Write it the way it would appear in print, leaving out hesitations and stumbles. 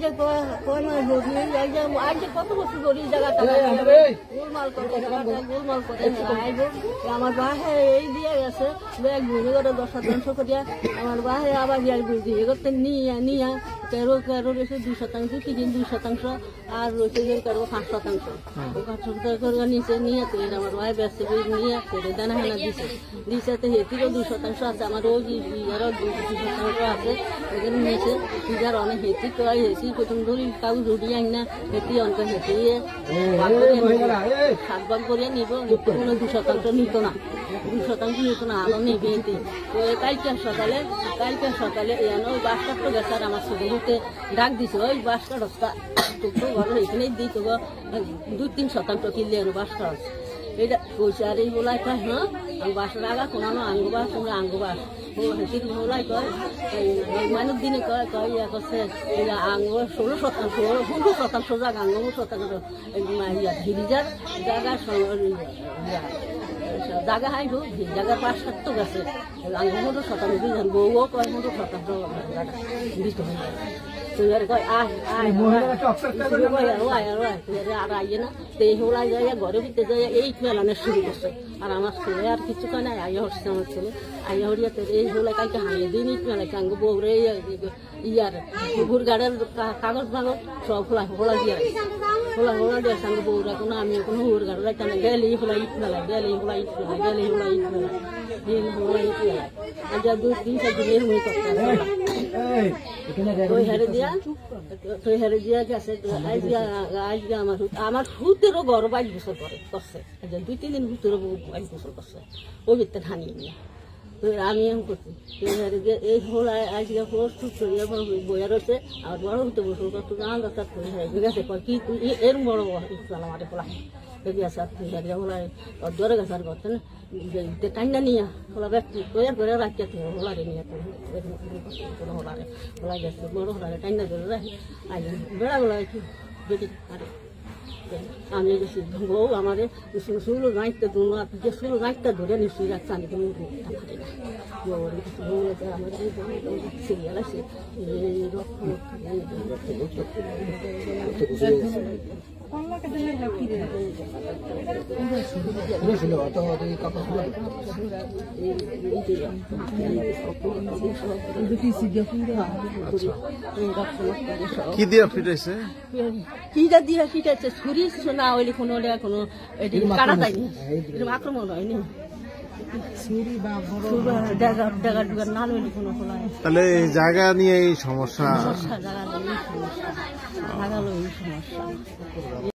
যে কত বছর ধরে জায়গাটা গোলমাল করে আমার বাসায় এই দিয়ে গেছে ঘুরে করে 10% করিয়া আমার বাসায় আবার দিয়ে করতে নিয়ে কারো রয়েছে 2% কি 2% আর রয়েছে কারো 5%। 5% করে নিচে নিয়ে আমার ভাই ব্যস্ত নিয়ে দানা হানা দিছে তো হেতিরও 2% আছে আমার ওই আরও 2% আছে ওখানে নিয়েছে যার অনেক হেতি কয় হেতি প্রথম ধরি কাউ রুটি আন না হেতি অনেক হেতিয়ে ভাগ করে নিব কোনো 2% নিত না 2% নিত না আরও নেবে হেতি তো কালকে সকালে এনে ওই বাসটা তো গেছে আর আমার ছোটতে ডাক দিছে ওই বাসটা রাস্তা তো ঘরে এখানেই দিই তো 2-3% কিনলে আর বাসটা এটা কইছে আর এই বলাই কয় হ্যাঁ আমি বাসের আগা কোনো আঙ্গবাস তোমরা আঙ্গবাস হেতির বলাই কয় মানুষ দিনে কয় ইয়া করছে আঙ্গ 16% জায়গা আঙ্গ 16% হিরিজার জায়গা হাই হোক জায়গার 5-7 গেছে আঙ্গ 16% বউও কয় 16% দিতে হবে ঘরে ভিতরে যাই এই মেলানো শুরু করছে আর আমার ছেলে আর কিছু কয় নাই আইয়া হচ্ছে আমার ছেলে আইয়া হরিয়াতে এই হলে কালকে হারিয়ে দিন ইট মেলা কাঙ্গ বউরে ইয়ার ঘুর গাড়ের কাগজ ফাগজ সব খোলা দিয়ে খোলা দিয়ে সঙ্গে বউরা কোনো আমি কোনো হুর গাড়ি রাখতাম না গেলেই হলো ইট মেলা গেলেই হলো ইট মেলা গেলেই হলো ইট মেলা দিন হলো ইট মেলা আর যা 2-3 দিনের মুই করতে হেরে দিয়া গেছে আজকে আমার হুতেরও গরম 22 বছর পরে করছে 2-3 দিন হুতেরও 22 বছর করছে ওই ভিতরে ঠানি নিয়ে আমি এম করছি এই হল আজকে প্রস্তুত করিয়া বইয়া রয়েছে আর বড় হতে বছর কত জানা দরকার গেছে কি তুই এর বড় আমাদের খোলা যদি আছে তুই হারিয়া হলাই জ্বরে গেছে আর করছে না টাইনা নিয়ে হলা ব্যক্তি তৈরি করে রাখিয়া তুমি হলারে নিয়ে হলারে হলা গেছে বড় হলারে টাইনা ধরে রাখি আই বেড়াগুলো একটু বেটি আরে আমি গেছি বউ আমার শুরু গাঁটতে দুনো যে শুরু গাঁটটা ধরে নিশ্চয়ই রাখছে আমি কোনো ফাটে না বউ আমার সিরিয়াল আছে কি দিয়া ফিটাইছে কিটা দিয়া ফিটাইছে ছুরি না হইলে কোনো কাটা যায়নি এরকম আক্রমণ হয়নি তাহলে এই জায়গা নিয়ে এই সমস্যা জায়গা নিয়ে সমস্যা